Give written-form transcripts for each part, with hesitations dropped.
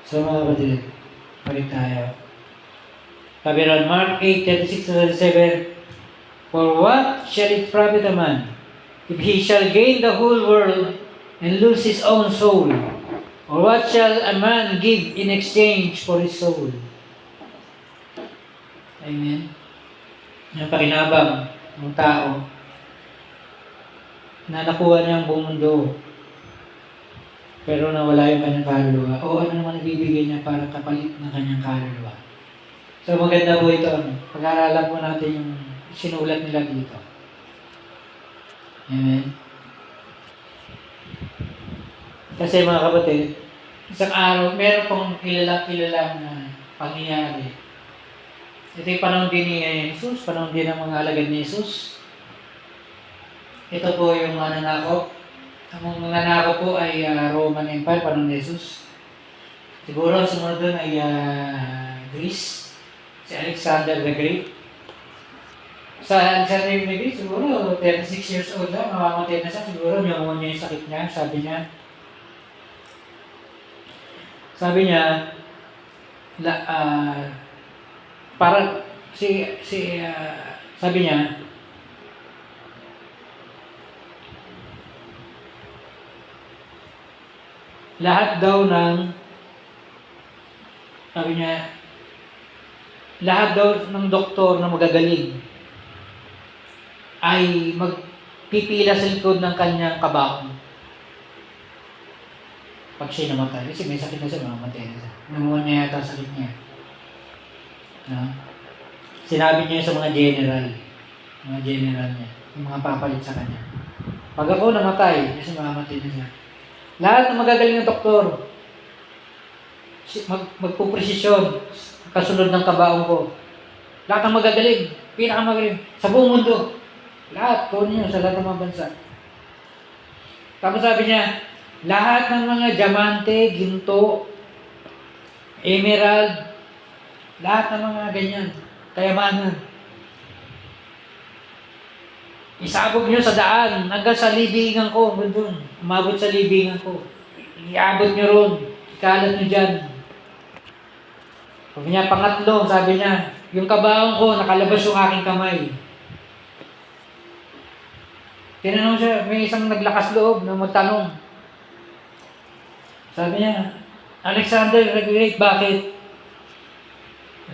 So mga kapatid, balik tayo. Sabi ron, Mark 8:36-37, "For what shall it profit a man, if he shall gain the whole world, and lose his own soul? Or what shall a man give in exchange for his soul?" Amen. Yung pakinabang ng tao na nakuha niya ang buong mundo, pero nawala yung kanyang kaluluwa. O ano naman ibibigay niya para kapalit ng kanyang kaluluwa. So maganda po ito. Pag-aaralan po natin yung sinulat nila dito. Amen. Kasi mga kapatid, isang araw, meron pong kilala na pangyayari. Ito yung panahon din ni Jesus, panahon din ng mga alagad ni Jesus. Ito po yung mga nanakop. Ang mga nanakop po ay Roman Empire, panahon ni Jesus. Siguro sumunod doon ay Greece, si Alexander the Great. Sa Alexander the Great, siguro 36 years old lang, mamamatay na siya. Siguro niya yung sakit niya, sabi niya, para sabi niya, lahat daw ng doktor na magagaling ay magpipila sa likod ng kanyang kabaong pag siya namatay. Kasi may sakit na siya, mamamatay na siya. Pneumonia yata sakit niya. No? Sinabi niya sa mga general niya, yung mga papalit sa kanya, pag ako namatay, kasi mamamatay na siya. Lahat ng magagaling ng doktor, magpupresisyon, kasunod ng kabaong ko. Lahat ng magagaling, pinakamagaling, sa buong mundo. Lahat, kunin nyo sa lahat ng mga bansa. Tapos sabi niya, lahat ng mga diamante, ginto, emerald, lahat ng mga ganyan, kayamanan, isabog nyo sa daan hanggang sa libingan ko, doon, umabot sa libingan ko. Iabot nyo ron, ikalat nyo dyan. Sabi niya, pangatlo, sabi niya, yung kabaong ko, nakalabas yung aking kamay. Tinanong siya, may isang naglakas loob na magtanong. Sabi niya, Alexander the Great, bakit?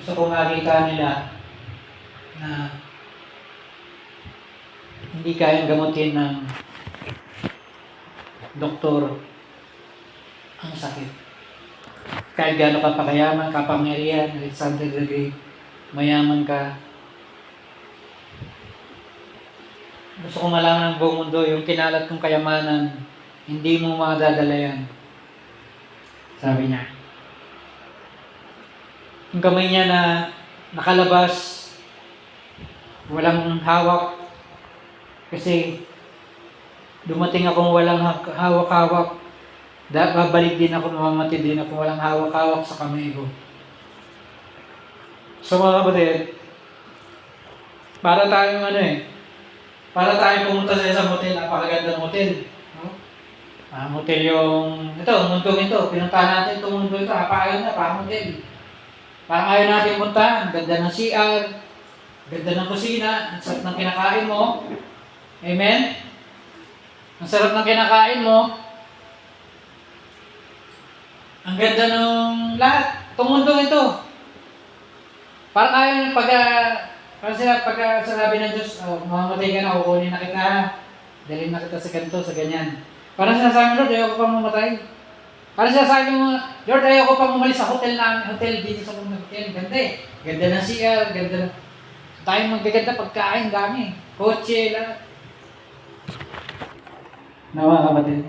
Gusto ko makita nila na hindi kayang gamutin ng doktor ang sakit. Kahit gaano ka pakayaman, kapangyarihan, Alexander the Great, mayaman ka. Gusto ko malaman ng buong mundo, yung kinalat kong kayamanan, hindi mo madadala yan. Sabi niya. Yung kamay niya na nakalabas, walang hawak, kasi dumating akong walang hawak-hawak. Babalik din ako, mamamatay din ako, walang hawak-hawak sa kamay ko. So mga kapatid, para tayong pumunta sa isang hotel, napakagandang hotel. No? Hotel mundong ito, pinuntahan natin itong mundo ito, napakaganda, parang hotel. Parang ayaw natin puntahan, ganda ng CR, ganda ng kusina, ang sarap ng kinakain mo. Amen? Ang sarap ng kinakain mo. Ang ganda ng lahat. Itong mundong ito. Parang ayaw pag sinabi ng Diyos, mamamatay ka na, kukunin na kita, dalhin na kita sa ganito, sa ganyan. Parang sinasabi, Lord, ayaw ko pang mamatay. Parang sinasabi mo, Lord, ayaw ko pang umalis sa hotel dito sa hotel. Ganda eh. Ganda ng CR, ganda ng... Tayong magaganda pagkain, dami. Kotse, lahat. Mga kapatid.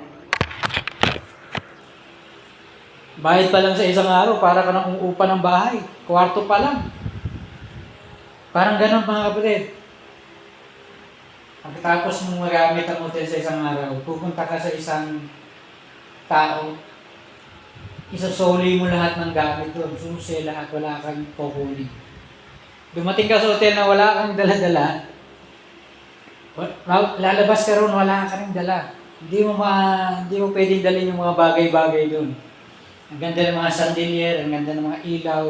Bayad pa lang sa isang araw, para ka nang uupa ng bahay. Kwarto pa lang. Parang ganun mga kapatid. Pagkatapos mong magamit ang hotel sa isang araw, pupunta ka sa isang tao, isasoli mo lahat ng gamit doon, susi lahat, wala kang kukunin. Dumating ka sa hotel na wala kang dala-dala, lalabas ka ron, wala ka rin dala. Hindi mo pwedeng dalhin yung mga bagay-bagay doon. Ang ganda ng mga chandelier, ang ganda ng mga ilaw.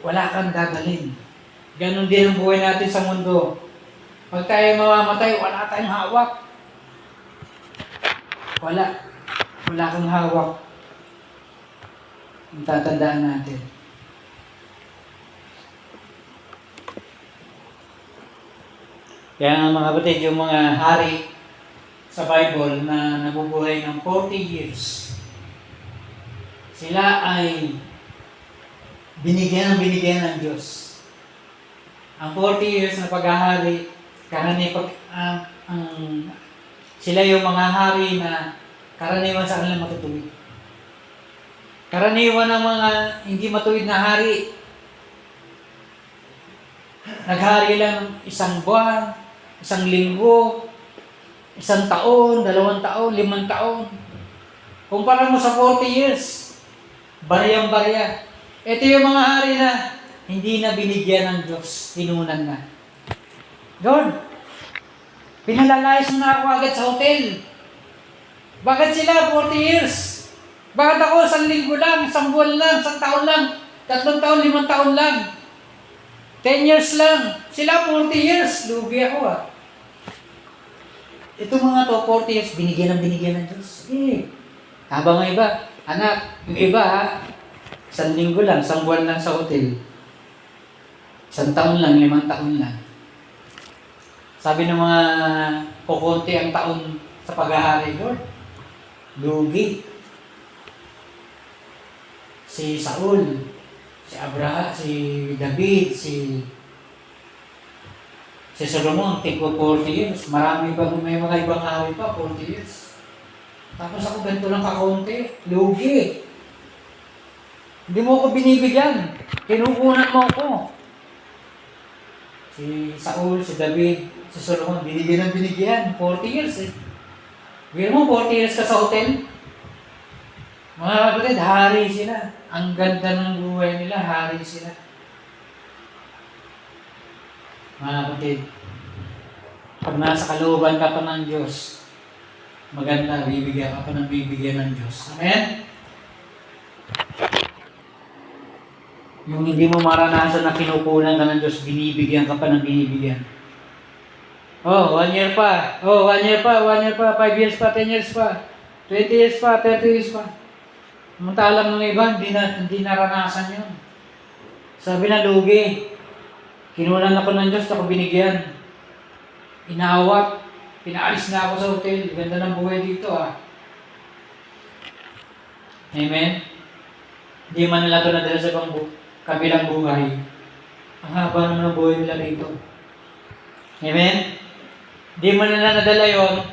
Wala kang dadalhin. Ganon din ang buhay natin sa mundo. Pag tayo mamamatay, wala tayong hawak. Wala. Wala kang hawak. Ang tatandaan natin. Kaya nga mga kapatid, yung mga hari sa Bible na nabubuhay ng 40 years, sila ay binigyan ng Diyos. Ang 40 years na paghahari, sila yung mga hari na karaniwan sa kanilang matutuwid. Karaniwan ng mga hindi matuwid na hari, naghari lang 1 buwan, 1 linggo, 1 taon, 2 taon, 5 taon. Kumpara mo sa 40 years, bariyang-barya. Ito yung mga hari na hindi na binigyan ng Diyos, tinunan na. Lord, pinalalayas mo na ako agad sa hotel. Bakit sila 40 years? Bakit ako 1 linggo lang, 1 buwan lang, 1 taon lang, 3 taon, 5 taon lang? 10 years lang. Sila 40 years. Lugi ako Ito mga to, 40 years, binigyan ng Diyos. Habang ang iba, anak, yung iba 1 linggo lang, 1 buwan lang sa hotel. 1 taon lang, 5 taon lang. Sabi ng mga kukunti ang taon sa paghahari, Lord, lugi. Si Saul, si Abraham, si David, si Solomon, tingko 40 years. May mga ibang hari pa, 40 years. Tapos ako ganito lang kakaunti, lugi. Hindi mo ako binibigyan. Kinukunan mo ako. Si Saul, si David, si Solomon, binigyan. 40 years Bigyan mo, 40 years ka sa hotel. Mga kapatid, hari sila. Ang ganda ng buhay nila, hari sila. Mga kapatid, pag nasa kalooban ka pa ng Diyos, maganda, bibigyan ka pa ng bibigyan ng Diyos. Amen? Yung hindi mo maranasan na kinukunan ka ng Diyos, binibigyan ka pa ng binibigyan. 1 year pa. 1 year pa, 5 years pa, 10 years pa, 20 years pa, 30 years pa. Samantalang ng iba, hindi naranasan yun. Sabi na lugi. Kinunan ako ng Diyos, ako binigyan. Inawat. Pinaalis na ako sa hotel. Ganda ng buhay dito Amen? Hindi man nila ito nadala sa kabilang buhay. Ang haba naman ng buhay nila dito. Amen? Hindi man nila nadala yon.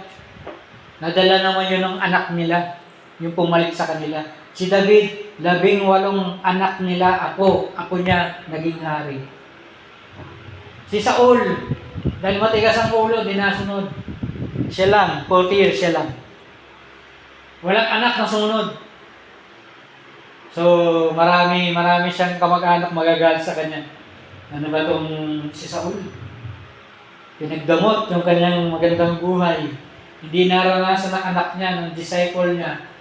Nadala naman yun ng anak nila. Yung pumalit sa kanila. Si David, 18 anak nila, ako niya naging hari. Si Saul, dahil matigas ang ulo, di nasunod. Siya lang, 40 years siya lang. Walang anak na sunod. So, marami siyang kamag-anak magagalit sa kanya. Ano ba itong si Saul? Pinagdamot yung kanyang magandang buhay. Hindi naranasan ng anak niya, ng disciple niya.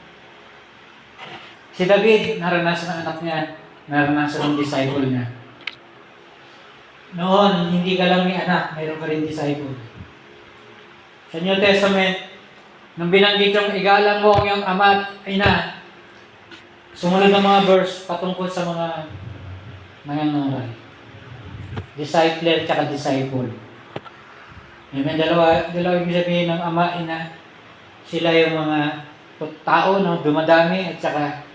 Si David, naranasan ng anak niya, naranasan ng disciple niya. Noon, hindi ka lang may anak, mayroon ka rin disciple. Sa New Testament, nung binanggit yung igalang mo ang iyong ama at ina, sumunod ng mga verse patungkol sa mga nangangaral. Discipler at disciple. Amen. Dalawa ibig sabihin ng ama, ina. Sila yung mga tao na dumadami at saka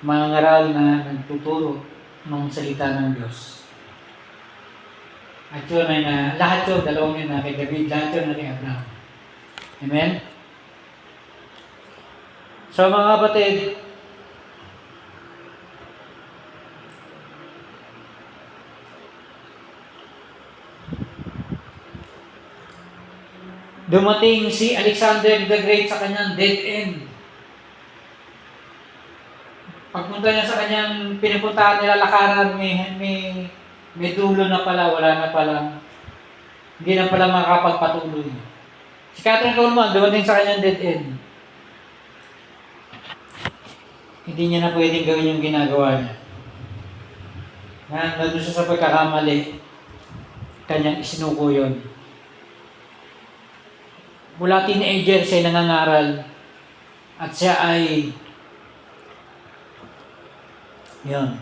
mga ngaral na nagtuturo ng salita ng Diyos. At yun ay lahat yun, dalawang yun na kay David, lahat yun na kay Abraham. Amen? So mga kapatid, dumating si Alexander the Great sa kanyang dead end. Pagpunta niya sa kanyang pinupuntahan nila lakaran, may dulo na pala, wala na pala. Hindi na pala makakapagpatuloy. Si Catherine Coleman, dumating sa kanyang dead end. hindi niya na pwedeng gawin yung ginagawa niya. Nandun siya sa pagkakamali, kanyang isinuko yun. Mula teenager siya nangangaral at siya ay yun.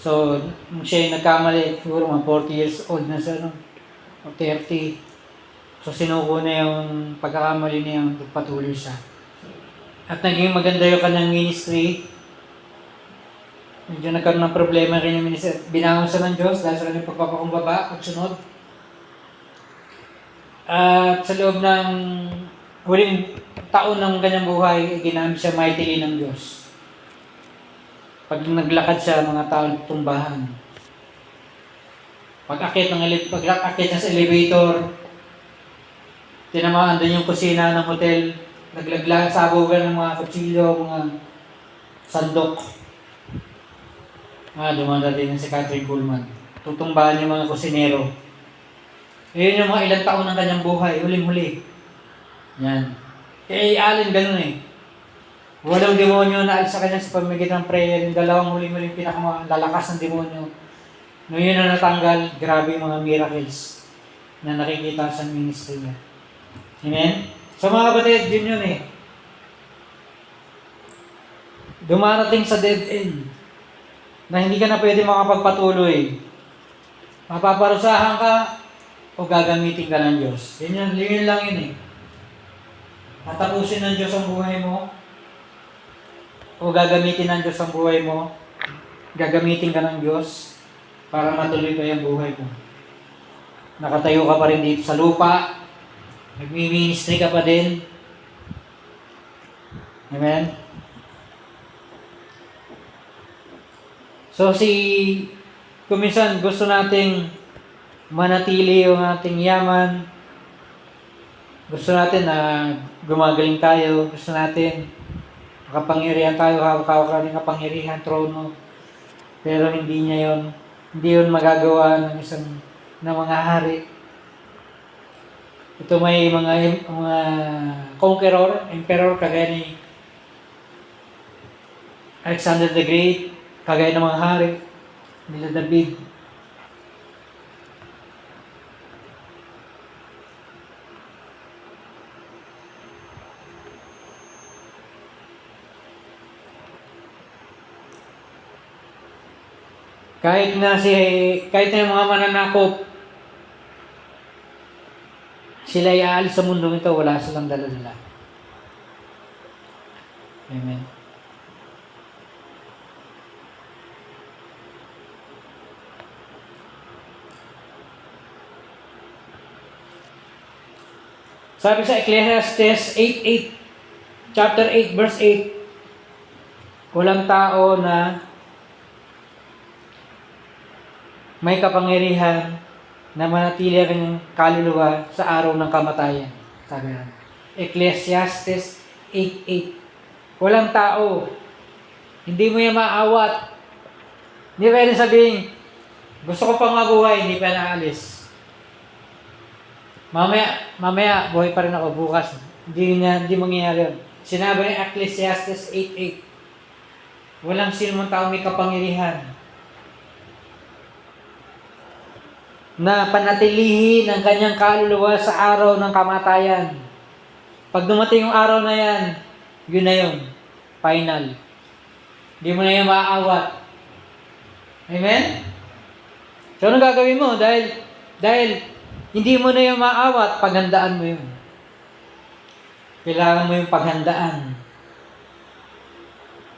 So, nung siya ay nagkamali, siguro mga 40 years old na siya, no? O 30. So, sinuko na yung pagkakamali niya, patuloy siya. At naging maganda yung kanyang ministry. Medyo nagkaroon ng problema rin yung ministry. Binangon siya ng Diyos dahil sa kanyang pagpapakumbaba, pagsunod. At sa loob ng huling taon ng kanyang buhay, ginamit siya mightily ng Diyos. Pag naglakad siya, mga taong tumbahan. Pag-akit niya sa elevator, tinamaan doon yung kusina ng hotel, naglaglag sa abugan ng mga kutsilyo, mga sandok. Dumanda din si Catherine Kuhlman. Tutumbahan yung mga kusinero. Yun yung mga ilang taon ng kanyang buhay, huling-huli. Yan. Kaya Allen ganun eh. Walang demonyo na alis sa kanya sa pamamagitan ng prayer. Yung dalawang huling-huling pinakamalakas ng demonyo. Nung yun na natanggal, grabe yung mga miracles na nakikita sa ministry niya. Amen? So mga kapatid, yun eh. Dumarating sa dead end na hindi ka na pwede makapagpatuloy. Mapaparusahan ka o gagamitin ka ng Diyos. Yun lang yun eh. Tatapusin ng Diyos ang buhay mo o gagamitin ng Diyos ang buhay mo. Gagamitin ka ng Diyos para matuloy pa yung buhay mo. Nakatayo ka pa rin dito sa lupa. Nagmi-ministry ka pa din. Amen? So kung minsan gusto nating manatili yung ating yaman, gusto natin na gumagaling tayo, gusto natin makapangyarihan tayo, hawak ka ng kapangyarihan, trono, pero hindi yun magagawa ng mga hari. Ito may mga conqueror, emperor, kagaya ni Alexander the Great, kagaya ng mga hari, nila David. Kahit na yung mga mananakop, sila ay aalis sa mundong ito, wala silang dala-dala. Amen. Sabi sa Ecclesiastes 8:8, chapter 8, verse 8, walang tao na may kapangyarihan na manatili ang kanyang kaluluwa sa araw ng kamatayan. Sabi na. Ecclesiastes 8:8. Walang tao. Hindi mo yan maawat. Hindi pwede sabihin, gusto ko pang mabuhay, hindi pa naalis. Mamaya, buhay pa rin ako bukas. Hindi mangyayari yun. Sinabi ni Ecclesiastes 8:8. Walang sinumang tao may kapangyarihan na panatilihin ang kanyang kaluluwa sa araw ng kamatayan. Pag dumating yung araw na yan, yun na yun. Final. Hindi mo na yung maaawat. Amen? So, ano gagawin mo? Dahil hindi mo na yung maaawat, paghandaan mo yun. Kailangan mo yung paghandaan.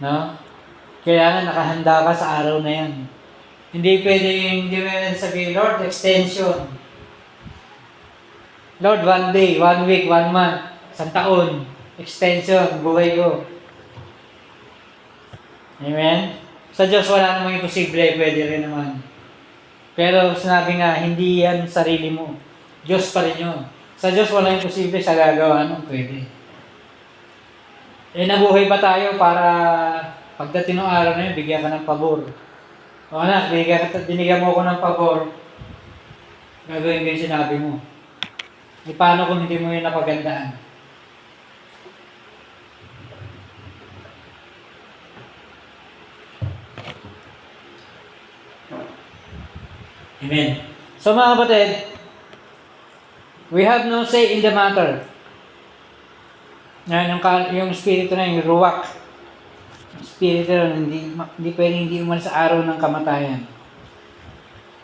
No? Kailangan nakahanda ka sa araw na yan. Hindi pwede sabihin, Lord, extension. Lord, 1 day, 1 week, 1 month, 1 taon, extension, buhay ko. Amen? Sa Diyos, wala namang imposible, pwede rin naman. Pero sinabi nga, hindi yan sarili mo. Diyos pa rin yun. Sa Diyos, walang imposible, sa gagawa nung pwede. Nabuhay pa tayo para pagdating ng araw na yun, bigyan ka ng pabor. O anak, binigyan mo ako ng pabor, gagawin ko yung sinabi mo. Paano kung hindi mo yun napagandaan? Amen. So mga kapatid, we have no say in the matter. Yan, yung spirito na yung ruwak. Yung spirito na hindi pwedeng hindi umalis sa araw ng kamatayan.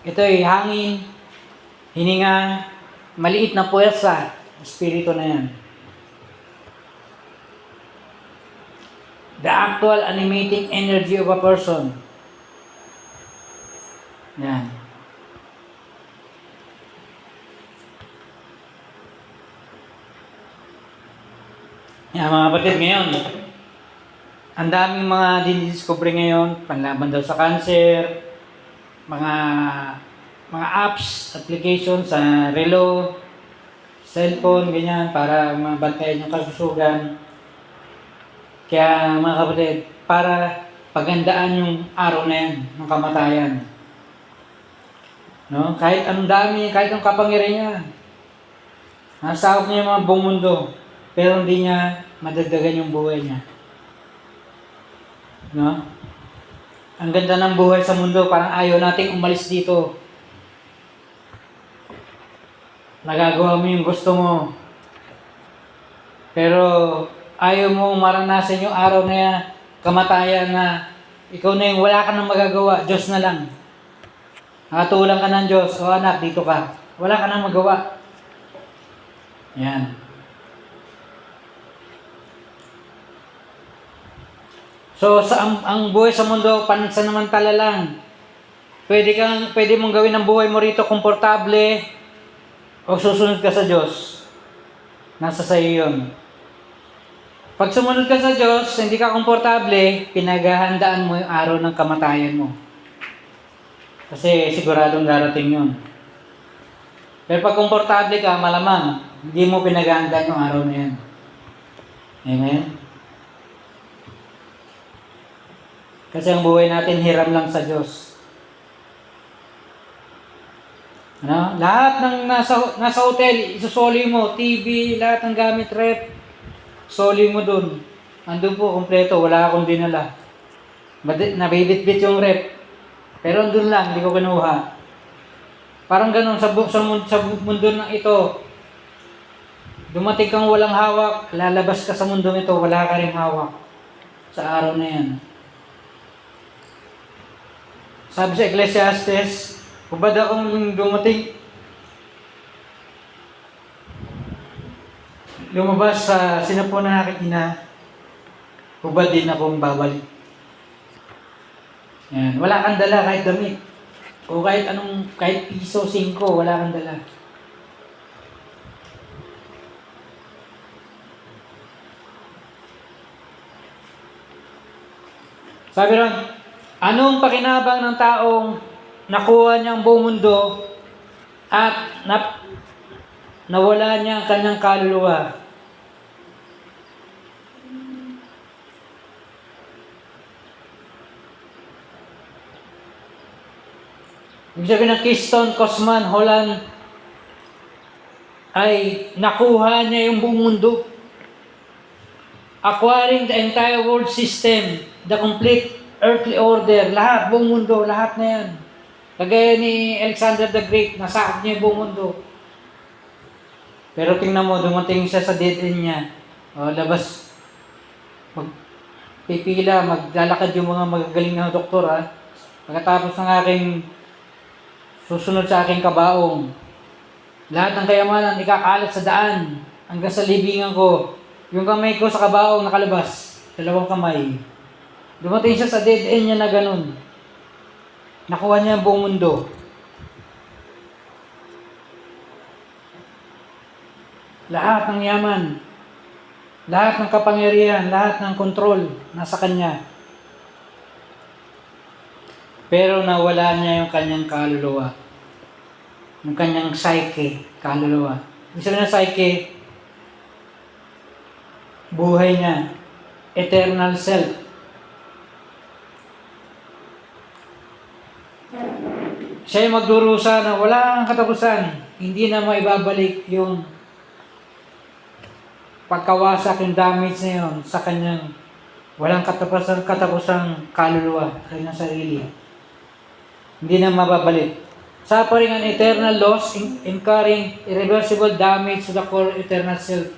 Ito ay hangin, hininga, maliit na puwersa. Spirito na yan. The actual animating energy of a person. Yan. Yan mga kapatid, ngayon, ang daming mga dinidiscover ngayon, panlaban daw sa cancer, mga apps, applications sa relo, cellphone, ganyan, para mabantayan yung kalusugan. Kaya mga kapatid, para pagandaan yung araw na yan, ng kamatayan. No? Kahit anong dami, kahit anong kapangyarihan, nasahog niya yung mga buong mundo, pero hindi niya madagdagan yung buhay niya. No? Ang ganda ng buhay sa mundo, parang ayaw nating umalis dito. Nagagawa mo yung gusto mo. Pero ayaw mo maranasan yung araw na yan, kamatayan na ikaw na yung wala ka nang magagawa, Diyos na lang. Nakatulang ka ng Diyos, o anak, dito ka. Wala ka nang magawa. Yan. So, ang buhay sa mundo, pansamantala lang. Pwede mong gawin ang buhay mo rito komportable o susunod ka sa Diyos. Nasa sa'yo yun. Pag sumunod ka sa Diyos, hindi ka komportable, pinaghahandaan mo yung araw ng kamatayan mo. Kasi siguradong darating yun. Pero pag komportable ka, malamang, hindi mo pinaghahandaan yung araw na yan. Amen? Kasi ang buhay natin, hiram lang sa Diyos. Ano? Lahat ng nasa hotel, isusoli mo, TV, lahat ng gamit, rep, soli mo dun. Andun po, kompleto, wala akong dinala. Nabibit-bit yung rep. Pero andun lang, hindi ko kinuha. Parang ganun, sa mundo na ito, dumating kang walang hawak, lalabas ka sa mundo nito, wala ka rin hawak. Sa araw na yan. Sabi sa Ecclesiastes, hubad akong dumating, lumabas sa sinapunan ng aking ina, hubad din akong babalik. Yan. Wala kang dala kahit damit. O kahit piso, 5, wala kang dala. Sabi ron, anong pakinabang ng taong nakuha niya ang buong mundo at nawala niya ang kanyang kaluluwa? Ibig sabihin ng Keystone, Cosman, Holland, ay nakuha niya yung buong mundo. Acquiring the entire world system, the complete earthly order, lahat, buong mundo, lahat na yan. Kagaya ni Alexander the Great, nasakop niya yung buong mundo. Pero tingnan mo, dumating siya sa dead end niya. O, labas, magpipila, maglalakad yung mga magagaling na doktor, ha. Pagkatapos ng aking susunod sa aking kabaong, lahat ng kayamanan ikakalat sa daan hanggang sa libingan ko. Yung kamay ko sa kabaong nakalabas, 2 kamay. Dumating siya sa dead end niya na ganun. Nakuha niya ang buong mundo. Lahat ng yaman, lahat ng kapangyarihan, lahat ng kontrol nasa kanya. Pero nawala niya yung kanyang kaluluwa. Yung kanyang psyche, kaluluwa. Ibig sabihin ng psyche, buhay niya, eternal self. Siya yung magdurusa na walang katapusan. Hindi na maibabalik yung pagkawasak, yung damage na yun sa kanyang walang katapusang kaluluwa, kanyang sarili. Hindi na mababalik. suffering an eternal loss, incurring irreversible damage to the core eternal self.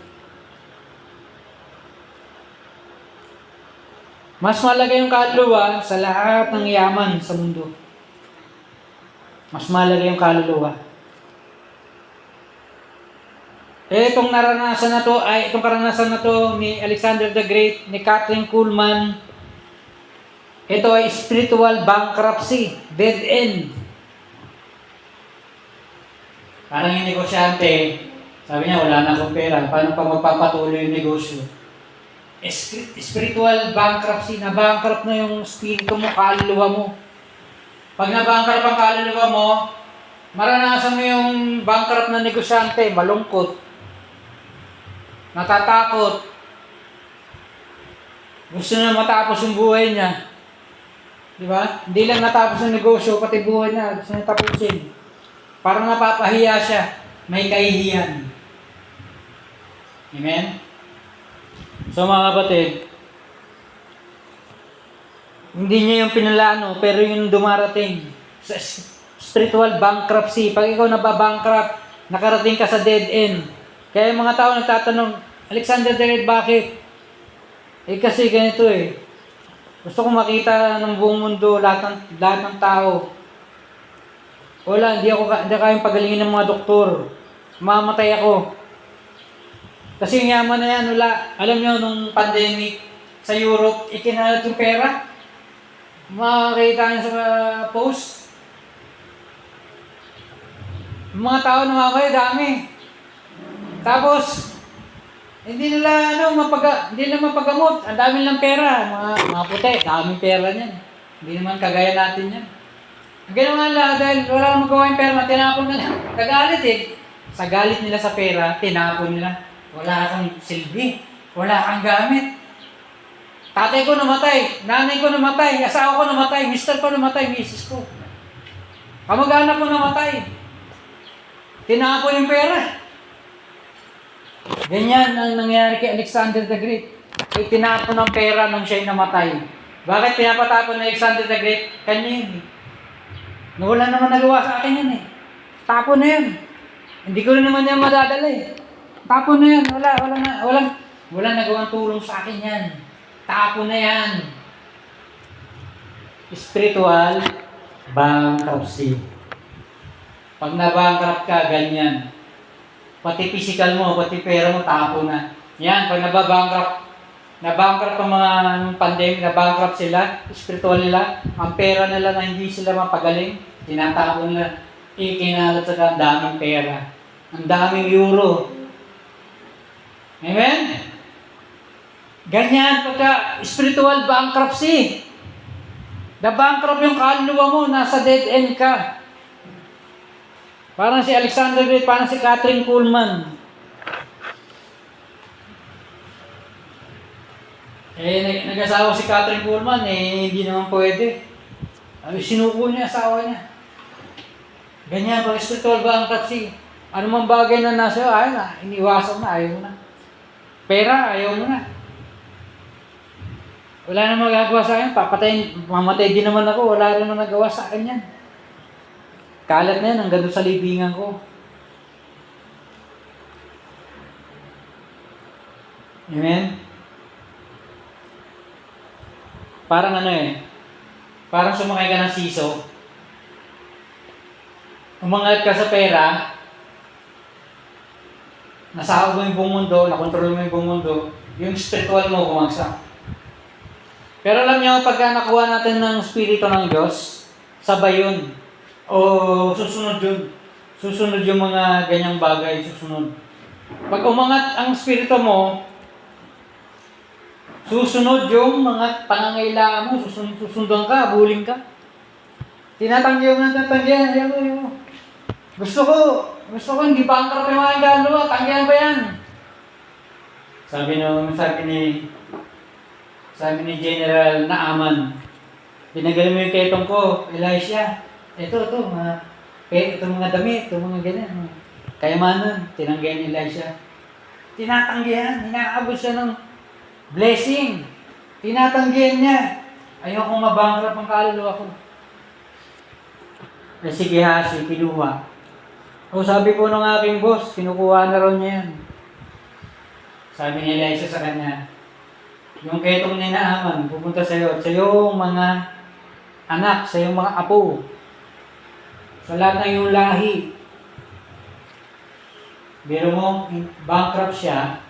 Mas mahalaga yung kaluluwa sa lahat ng yaman sa mundo. Mas mahalaga yung kaluluwa. Itong karanasan na to ni Alexander the Great, ni Kathryn Kuhlman, ito ay spiritual bankruptcy, dead end. Parang yung negosyante, sabi niya, wala na akong pera, paano pa magpapatuloy yung negosyo? Spiritual bankruptcy, na-bankrupt na yung spirito mo, kaluluwa mo. Pag na-bankrupt ang kaluluwa mo, maranasan mo yung bankrupt na negosyante, malungkot, natatakot, gusto na matapos yung buhay niya. Di ba? Hindi lang natapos yung negosyo, pati buhay niya, gusto niya tapusin. Parang napapahiya siya, may kahihiyan. Amen? So mga kapatid, hindi niya yung pinalano, pero yung dumarating sa spiritual bankruptcy. Pag ikaw nababankrupt, nakarating ka sa dead end. Kaya yung mga tao nagtatanong, Alexander the Great, bakit? Kasi ganito Gusto kong makita ng buong mundo, lahat ng tao. Wala, hindi kayang pagalingin ng mga doktor. Mamatay ako. Kasi yung yaman na yan, wala. Alam nyo, nung pandemic sa Europe, ikinalat yung pera. Makakita nyo sa post. Yung mga tao namatay, dami. Tapos, hindi nila mapagamot. Ang dami lang pera. Mga puti, daming pera niyan. Hindi naman kagaya natin yan. Ganun nga lang, dahil wala nang magawa yung pera, tinapon na lang. Kagalit Sa galit nila sa pera, tinapon nila. Wala kang silbi. Wala kang gamit. Tatay ko namatay. Nanay ko namatay. Asawa ko namatay. Mister ko namatay. Misis ko. Kamag-anak ko namatay. Tinapon yung pera. Ganyan ang nangyari kay Alexander the Great. Itinapon ng pera nung siya'y namatay. Bakit pinapatapon ni Alexander the Great? Kanya yun wala naman nagawa sa akin yan Tapon na yun. Hindi ko rin naman yan madadala Tapon na yan. Wala nagawang tulong sa akin yan. Tapon na yan. Spiritual bankruptcy. Pag na-bankrupt ka, ganyan. Pati physical mo, pati pera mo, tapon na. Yan, pag nababankrupt ang mga pandemic, nabankrupt sila, spiritual nila, ang pera nila na hindi sila mapagaling, tinatapon nila, ikinalat sa ang daming pera, ang daming euro. Amen? Ganyan pagka spiritual bankruptcy. Na-bankrupt yung kaluluwa mo, nasa dead end ka. Parang si Alexander Great, parang si Kathryn Kuhlman. Nag-asawa si Kathryn Kuhlman, hindi naman pwede. Sinuko niya asawa niya. Ganyan, pag spiritual bankruptcy, ano mang bagay na nasa iyo, iniwasan na, ayaw mo na. Pera, ayaw mo na. Wala namang magagawa sa akin, mamatay din naman ako, wala rin naman nagawa sa akin yan. Kalat na yan, hanggang doon sa libingan ko. Amen? Parang parang sumakay ka ng siso, umangat ka sa pera, nasahog mo yung buong mundo, nakontrol mo yung buong mundo, yung spiritual mo bumagsak. Pero alam niyo, pagka nakuha natin ng Espiritu ng Diyos, sabay yun. O susunod yun. Susunod yung mga ganyang bagay, susunod. Pag umangat ang Espiritu mo, susunod yung mga pangangailangan mo, susundan ka, buling ka. Tinatanggihan. Gusto ko, hindi bankrupt yung mga kaluluwa, tanggihan ba yan? Sabi ni General Naaman, pinagaling mo yung ketong ko, Elisha, ito, mga damit, mga ganyan. Kayamanan, tinanggihan ni Elisha. Tinatanggihan, inaabot siya ng blessing. Tinatanggihan niya. Ayokong mabankrupt ang kaluluwa ko. Eh si Gehazi, kinuha. O sabi po ng aking boss, kinukuha na raw niya yan. Sabi ni Elisha sa kanya, yung ketong ninaaman, pupunta sa iyo at sa iyong mga anak, sa iyong mga apo, sa lahat ng iyong lahi. Biro mo, bankrupt siya,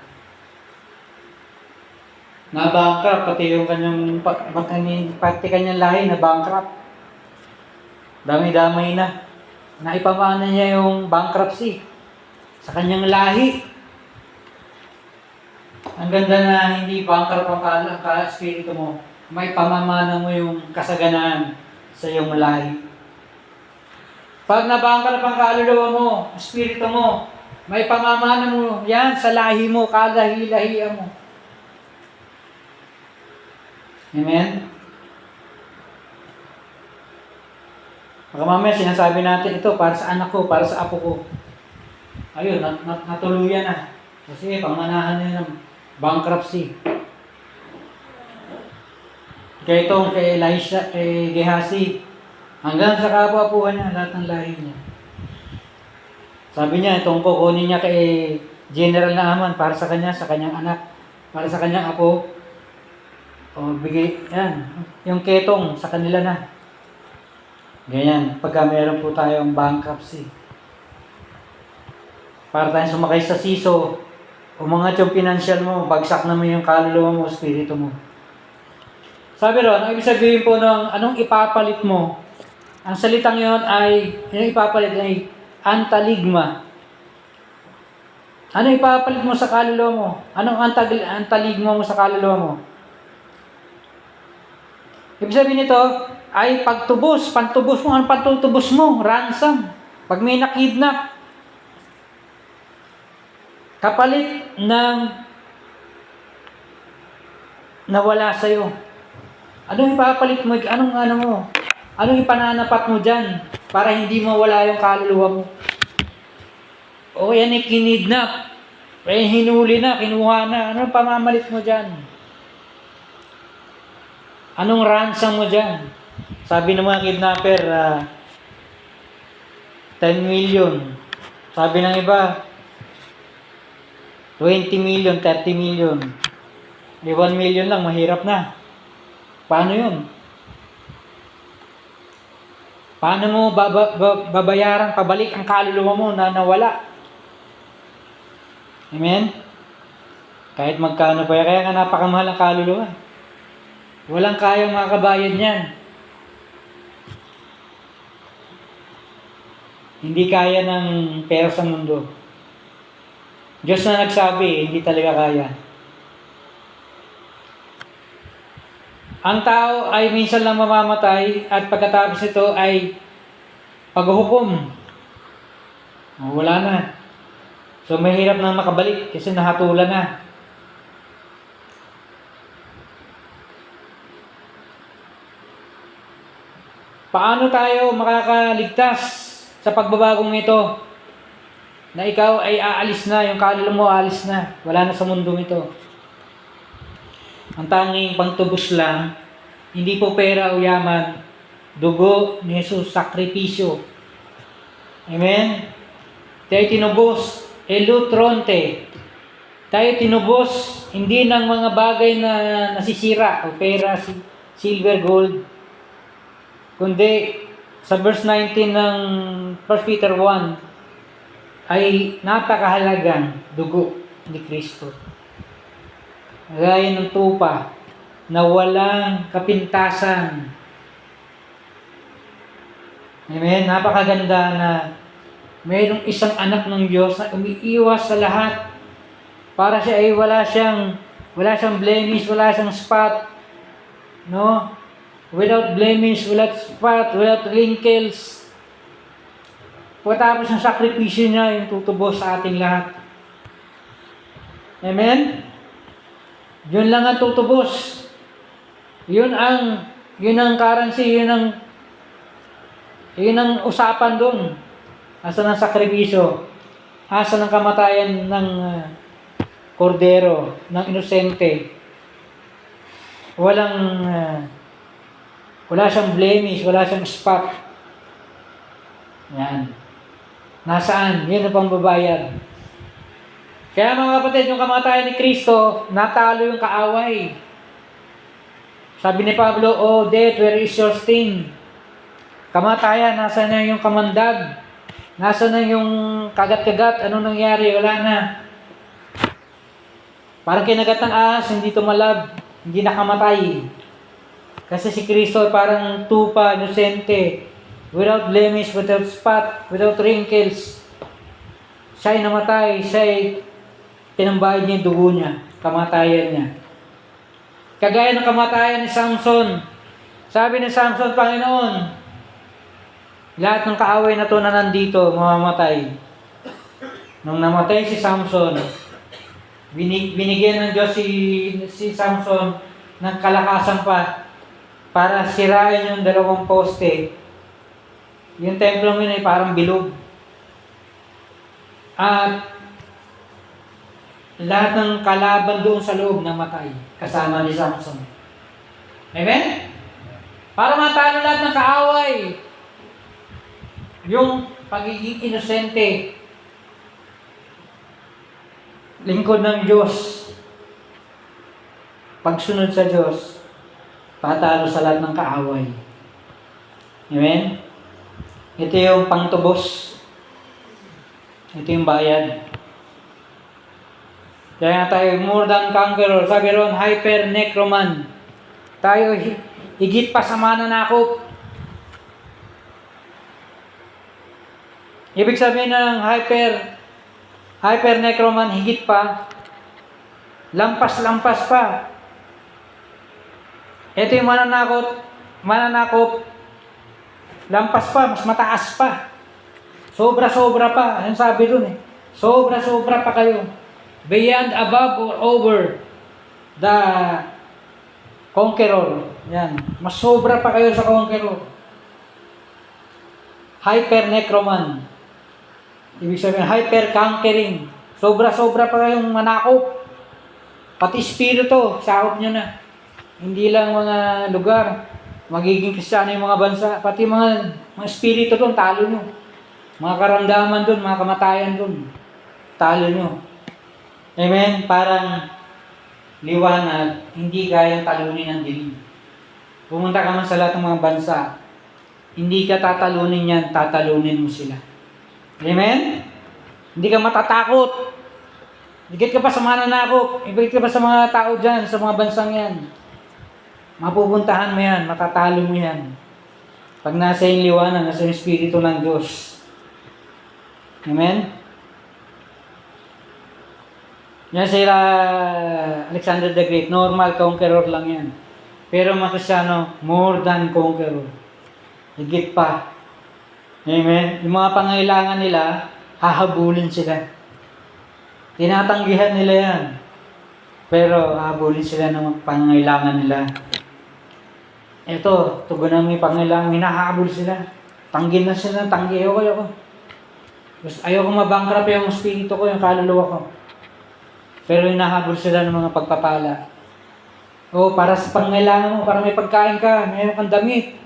na-bankrupt, pati yung pati kanyang lahi na bankrupt. Dami-damay na. Naipamana niya yung bankruptcy sa kanyang lahi. Ang ganda na hindi bankrupt ang ka-espiritu mo. May pamamana mo yung kasaganaan sa iyong lahi. Pag nabankrupt ang kaluluwa mo, espiritu mo, may pamamana mo yan sa lahi mo, kalahi-lahian mo. Amen? Baka mamaya sinasabi natin ito para sa anak ko, para sa apo ko. Ayun, natuluyan na. Kasi pangmanahan na ng bankruptcy. Kaya itong kay Elisha, kay Gehazi, hanggang sa kapwa-apuhan niya, lahat ng lahi niya. Sabi niya, itong kukunin niya kay General Naaman para sa kanya, sa kanyang anak, para sa kanyang apo. O bigay, yan, yung ketong sa kanila na. Ganyan, pagka meron po tayong bankruptcy. Para tayong sumakay sa siso, umangat yung financial mo, bagsak naman yung kaluluwa mo, espiritu mo. Sabi ron, ang ibig sabihin po ng anong ipapalit mo, ang salitang yon ay, yung ipapalit ay antaligma. Ano ipapalit mo sa kaluluwa mo? Anong antaligma mo sa kaluluwa mo? Ibig sabihin nito ay pagtubos, pantubos mo, anong pantutubos mo? Ransom. Pag may nakidnap, kapalit ng nawala sa'yo. Anong ipapalit mo? Anong ipananapat mo dyan para hindi mawala yung kaluluwa mo? O yan ay kinidnap. Hinuli na, kinuha na. Anong pamamalit mo dyan? Anong ransom mo dyan? Sabi ng mga kidnapper, 10 million. Sabi ng iba, 20 million, 30 million. 1 million lang, mahirap na. Paano yun? Paano mo babayaran pabalik ang kaluluwa mo na nawala? Amen? Kahit magkano pa, kaya nga napakamahal ang kaluluwa. Walang kayang makabayad niyan. Hindi kaya ng pera sa mundo. Diyos na nagsabi, hindi talaga kaya. Ang tao ay minsan lang mamamatay at pagkatapos ito ay paghuhukom. Wala na. So mahirap na makabalik kasi nahatulan na. Paano tayo makakaligtas sa pagbabagong ito? Na ikaw ay aalis na, yung kaluluwa mo aalis na. Wala na sa mundong ito. Ang tanging pangtubos lang, hindi po pera o yaman, dugo ni Jesus, sakripisyo. Amen? Tayo tinubos, elutronte. Tayo tinubos, hindi ng mga bagay na nasisira, o pera, silver, gold, kundi sa verse 19 ng 1 Peter 1 ay napakahalagang dugo ni Kristo. Gaya ng tupa na walang kapintasan. Amen? Napakaganda na mayroong isang anak ng Diyos na umiiwas sa lahat para siya ay wala siyang blemish, wala siyang spot, no? Without blemish, without spot, without wrinkles. Pagkatapos ng sakripisyo niya, yung tutubos sa ating lahat. Amen? Yun lang ang tutubos. Yun ang currency, yun ang usapan doon. Asa ng sakripisyo, asa ng kamatayan ng kordero, ng inosente. Wala siyang blemish, wala siyang spot. Yan. Nasaan? Yun ang pambabayad. Kaya mga kapatid, yung kamatayan ni Kristo, natalo yung kaaway. Sabi ni Pablo, "Oh death, where is your sting?" Kamatayan, nasa na yung kamandag? Nasa na yung kagat-kagat? Ano nangyari? Wala na. Parang kinagat ng ahas, hindi tumalab, hindi nakamatay. Kasi si Kristo parang tupa, inosente, without blemish, without spot, without wrinkles. Siya'y namatay, siya'y tinambayad niya yung dugo niya, kamatayan niya. Kagaya ng kamatayan ni Samson. Sabi ni Samson, "Panginoon, lahat ng kaaway na to na nandito, mamamatay." Nung namatay si Samson, binigyan ng Diyos si Samson ng kalakasan pa para sirain yung dalawang poste. Yung templo yun ay parang bilog. At lahat ng kalaban doon sa loob namatay, kasama ni Samson. Amen? Para matalo lahat ng kaaway. Yung pagiging inosente, lingkod ng Diyos, pagsunod sa Diyos, patalo sa lahat ng kaaway. Amen? Ito yung pangtubos. Ito yung bayad. Kaya tayo more than conqueror. Sabi ron, hyper necroman. Tayo higit pa sa mananakop. Ibig sabihin ng hyper necroman, higit pa, lampas pa. Ito yung mananakop, lampas pa, mas mataas pa. Sobra pa. Ano sabi dun eh? Sobra pa kayo. Beyond, above, or over the conqueror. Yan. Mas sobra pa kayo sa conqueror. Hyper necroman. Ibig sabihin, hyper conquering. Sobra pa kayong manakop. Pati espiritu, sakop nyo na. Hindi lang mga lugar. Magiging Kristiyano yung mga bansa. Pati mga espiritu doon, talo nyo. Mga karamdaman doon, mga kamatayan doon. Talo nyo. Amen? Parang liwanag, hindi kayang talunin ng dilim. Pumunta ka man sa lahat ng mga bansa, hindi ka tatalunin yan, tatalunin mo sila. Amen? Hindi ka matatakot. Higit ka pa sa mananakop. Higit ka pa sa mga tao dyan, sa mga bansang yan. Mapupuntahan mo yan, matatalo mo yan. Pag nasa yung liwanag, nasa yung Espiritu ng Diyos. Amen? Yan sila Alexander the Great, normal conqueror lang yan. Pero mga Kristiyano, more than conqueror. Higit pa. Amen? Yung mga pangailangan nila, hahabulin sila. Tinatanggihan nila yan. Pero hahabulin sila ng pangailangan nila. Ito, tugunan mo yung pangailangan, hinahabol sila. Tanggin na sila, tanggi. Ayoko. Ayoko mabankrupt yung espiritu ko, yung kaluluwa ko. Pero hinahabol sila ng mga pagpapala. O, para sa pangailangan mo, para may pagkain ka, mayroon kang damit.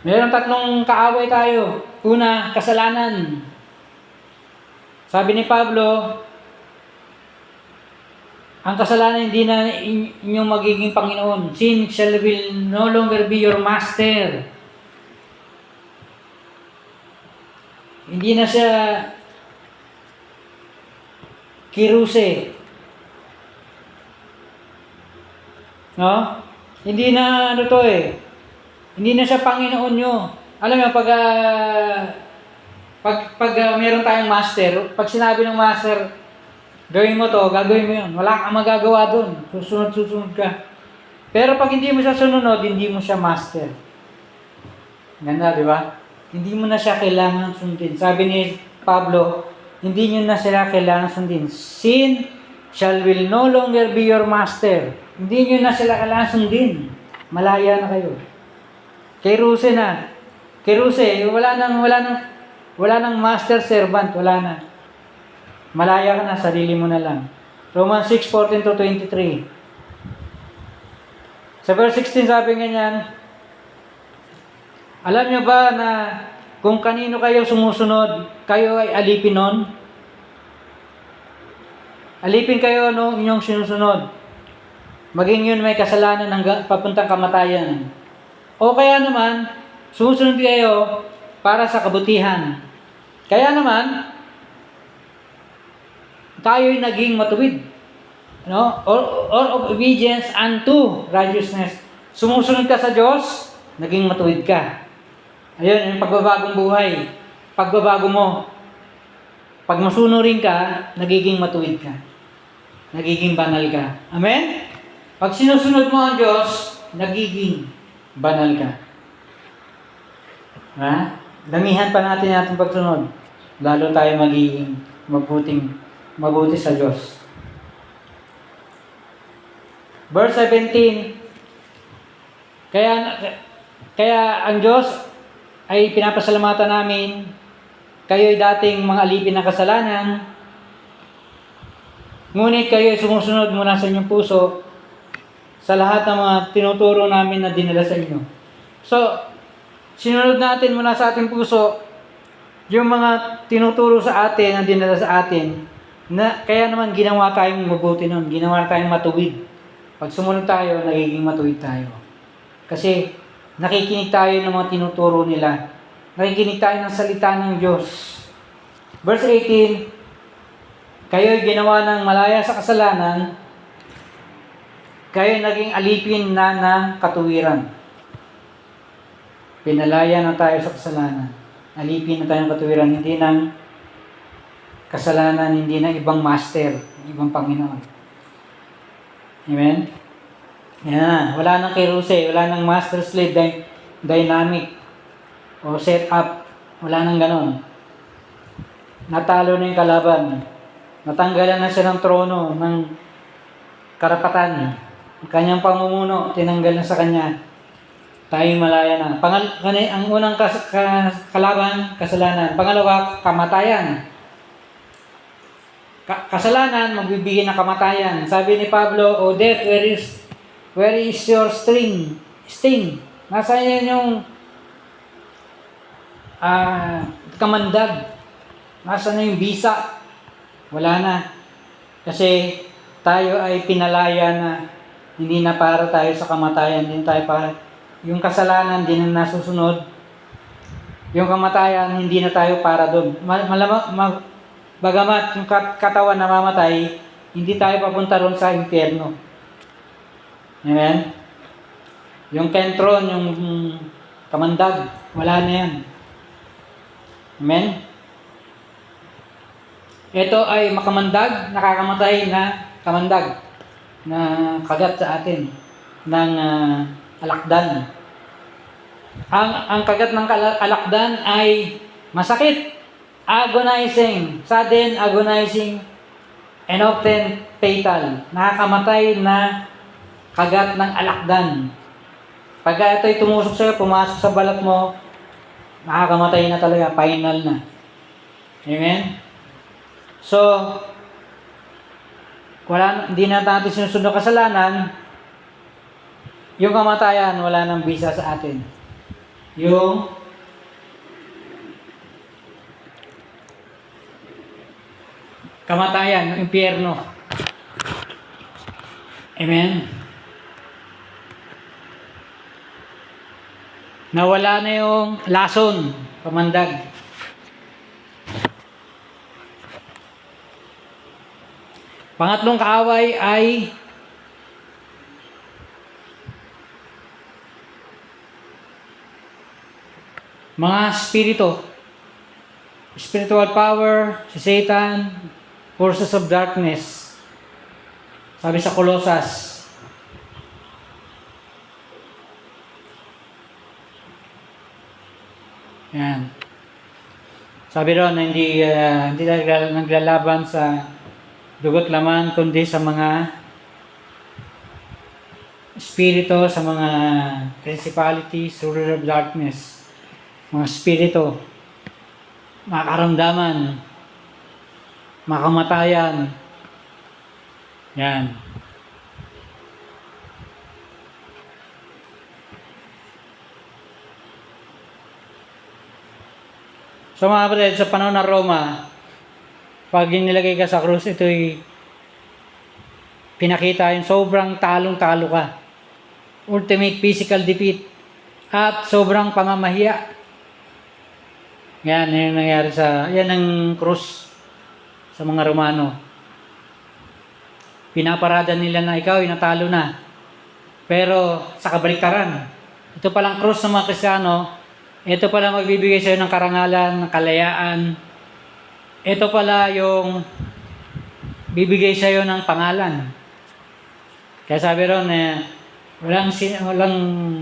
Mayroon tatlong kaaway tayo. Una, kasalanan. Sabi ni Pablo, ang kasalanan hindi na inyong magiging Panginoon. Sin will no longer be your master. Hindi na siya kiruse. No? Hindi na Hindi na siya Panginoon nyo. Alam mo, pag meron tayong master, pag sinabi ng master, gawin mo to, gagawin mo yun. Wala kang magagawa dun. Susunod ka. Pero pag hindi mo siya sunod, hindi mo siya master. Ganda, di ba? Hindi mo na siya kailangan sundin. Sabi ni Pablo, hindi nyo na sila kailangan sundin. Sin will no longer be your master. Hindi nyo na sila kailangan sundin. Malaya na kayo. Kay Ruse na. Kay Ruse, wala nang master servant. Wala na. Malaya ka na, sarili mo na lang. Romans 6:14 to 23. Sa verse 16 sabi ganyan, alam niyo ba na kung kanino kayo sumusunod, kayo ay alipin nun? Alipin kayo nung inyong sinusunod. Maging yun may kasalanan hanggang papuntang kamatayan. O kaya naman, sumusunod kayo para sa kabutihan. Kaya naman, tayo'y naging matuwid. No? Or obedience unto righteousness. Sumusunod ka sa Diyos, naging matuwid ka. Ayun, yung pagbabagong buhay. Pagbabago mo. Pag masunurin ka, nagiging matuwid ka. Nagiging banal ka. Amen? Pag sinusunod mo ang Diyos, nagiging banal ka. Ha? Damihan pa natin ating pagsunod. Lalo tayo magiging mabuti sa Diyos. Verse 17, Kaya ang Diyos ay pinapasalamatan namin, kayo'y dating mga alipin ng kasalanan, ngunit kayo'y sumusunod mula sa inyong puso sa lahat ng mga tinuturo namin na dinala sa inyo. So, sinunod natin mula sa ating puso yung mga tinuturo sa atin na dinala sa atin, na kaya naman ginawa tayong mabuti nun, ginawa tayong matuwid. Pag sumunod tayo, nagiging matuwid tayo. Kasi nakikinig tayo ng mga tinuturo nila. Nakikinig tayo ng salita ng Diyos. Verse 18, kayo'y ginawa ng malaya sa kasalanan, kayo'y naging alipin na ng katuwiran. Pinalaya na tayo sa kasalanan. Alipin na tayo ng katuwiran, hindi ng kasalanan, hindi ng ibang master, ibang Panginoon. Amen? Yan. Wala nang kiruse, wala nang master-slave dynamic o set-up. Wala nang ganon. Natalo na yung kalaban. Natanggalan na siya ng trono, ng karapatan. Ang kanyang pamumuno, tinanggal na sa kanya. Tayo malaya na. Ang unang kalaban, kasalanan. Pangalawa, kamatayan. Kasalanan, magbibigay ng kamatayan. Sabi ni Pablo, O death, where is your sting? Nasaan yan yung kamandag? Nasaan na yung bisa? Wala na. Kasi tayo ay pinalaya na, hindi na para tayo sa kamatayan, hindi tayo para, yung kasalanan hindi na nasusunod, yung kamatayan hindi na tayo para doon. Bagamat yung katawan na mamatay, hindi tayo papunta ron sa impyerno. Amen? Yung kentron, yung kamandag, wala na yan. Amen? Ito ay makamandag, nakakamatay na kamandag na kagat sa atin ng alakdan. Ang kagat ng alakdan ay masakit, agonizing, sudden, agonizing, and often fatal. Nakakamatay na kagat ng alakdan. Pagka ito'y tumusok sa'yo, pumasok sa balat mo, nakakamatay na talaga, final na. Amen? So, hindi na natin sinusunod kasalanan, yung kamatayan, wala nang bisa sa atin. Yung kamatayan, yung impyerno. Amen? Nawala na yung lason, pamandag. Pangatlong kaaway ay mga spirito. Spiritual power, si Satan, forces of darkness. Sabi sa Colossus. Yan. Sabi ron na hindi naglalaban sa dugot laman, kundi sa mga spirito, sa mga principalities, ruler of darkness, mga spirito, mga karamdaman, mga kamatayan, Yan. So mga kapatid, sa panahon ng Roma, pag nilagay ka sa krus, ito'y pinakita yung sobrang talong-talo ka. Ultimate physical defeat. At sobrang pamamahiya. Yan yung nangyari yan ang krus sa mga Romano. Pinaparada nila na ikaw ay natalo na. Pero sa kabaliktaran, ito palang krus ng mga Kristiyano, ito pala magbibigay sa'yo ng karangalan, ng kalayaan. Ito pala yung bibigay sa'yo ng pangalan. Kaya sabi ron, walang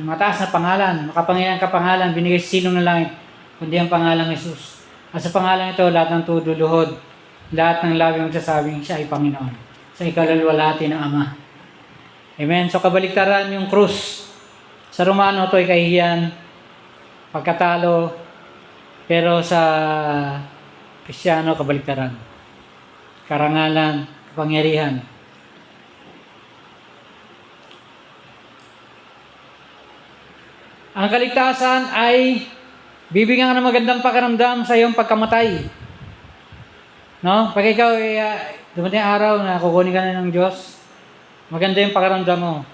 mataas na pangalan, makapangyayang kapangalan, binigay sa sinong ng langit, kundi ang pangalang Jesus. At sa pangalan ito, lahat ng tuduluhod, lahat ng labi magsasabing siya ay Panginoon. Sa ikalulwalhati ng Ama. Amen. So kabaliktaran yung krus. Sa Romano, ito ay kahihiyan, pagkatalo, pero sa Kristiyano, kabaliktaran. Karangalan, kapangyarihan. Ang kaligtasan ay bibigyan ka ng magandang pakiramdam sa iyong pagkamatay. No? Pag ikaw dumating araw na kukunin ka na ng Diyos, maganda yung pakiramdam mo.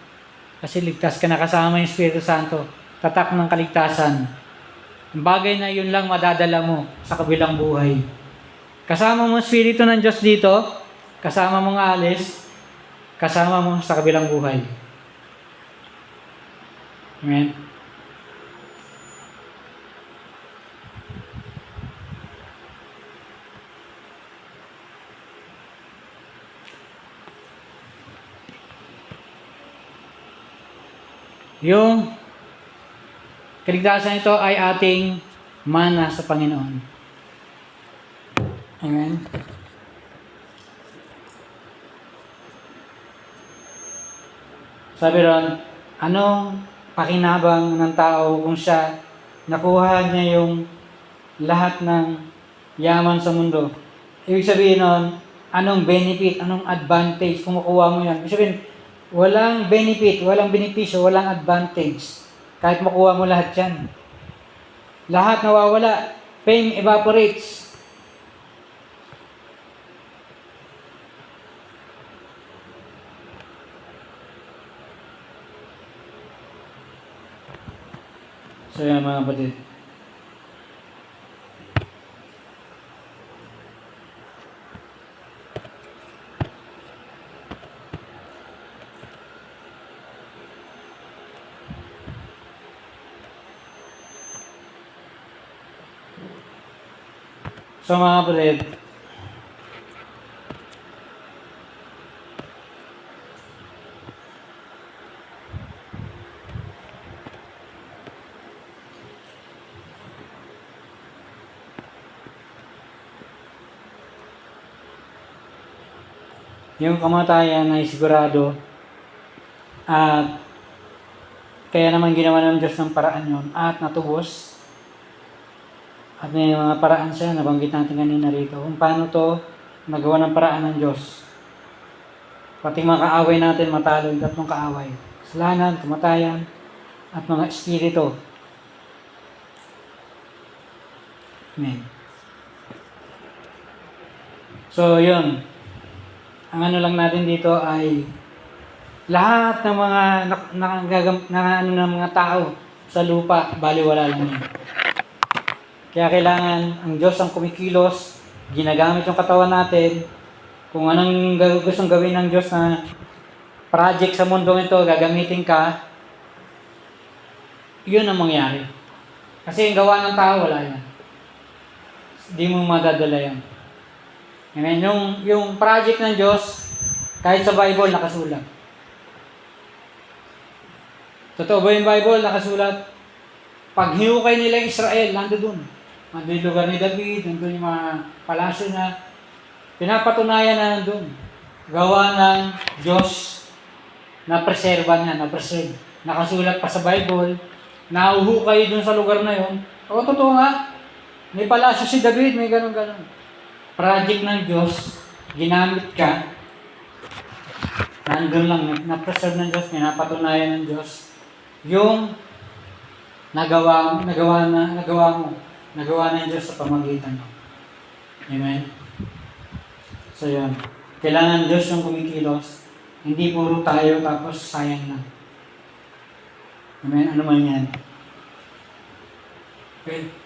Kasi ligtas ka na kasama yung Espiritu Santo. Tatak ng kaligtasan. Ang bagay na yun lang madadala mo sa kabilang buhay. Kasama mo ang Espiritu ng Diyos dito, kasama mo ang alis, kasama mo sa kabilang buhay. Amen. Yung kaligtasan ito ay ating mana sa Panginoon. Amen. Sabi ron, anong pakinabang ng tao kung siya nakuha niya yung lahat ng yaman sa mundo? Ibig sabihin nun, anong benefit, anong advantage kung makuha mo yan? Ibig sabihin, walang benefit, walang benepisyo, walang advantage. Kahit makuha mo lahat yan. Lahat nawawala. Fame evaporates. So yan mga kapatid. So mga kapatid, yung kamatayan ay sigurado at kaya naman ginawa ng Diyos ng paraan yon at natubos. At may mga paraan siya, nabanggit natin kanina rito, kung paano to nagawa ng paraan ng Diyos. Pati mga kaaway natin matalo yung tatlong kaaway. Kasalanan, kamatayan, at mga espiritu. Amen. So, yun. Ang ano lang natin dito ay lahat ng mga ng mga tao sa lupa, baliwala lang yan. Kaya kailangan ang Diyos ang kumikilos, ginagamit yung katawan natin. Kung anong gustong gawin ng Diyos na project sa mundong ito, gagamitin ka, yun ang mangyari. Kasi yung gawa ng tao, wala yan. Hindi mo madadala yan. Amen. Yung project ng Diyos, kahit sa Bible, nakasulat. Totoo ba yung Bible? Nakasulat. Pag hinukay nila yung Israel, nando dun. Nando yung lugar ni David, nando yung mga palasyo na pinapatunayan na nandun. Gawa ng Diyos na preserva niya, na preserve. Nakasulat pa sa Bible, nahuhukay dun sa lugar na yun. O, totoo nga. May palasyo si David, may ganun-ganun. Project ng Diyos, ginamit ka, Nandun lang, na-preserve ng Diyos, napatunayan ng Diyos yung nagawa ng Diyos sa pamagitan mo. Amen? So yun, kailangan Diyos yung kumikilos, hindi puro tayo tapos sayang lang. Amen? Ano man yan? Okay?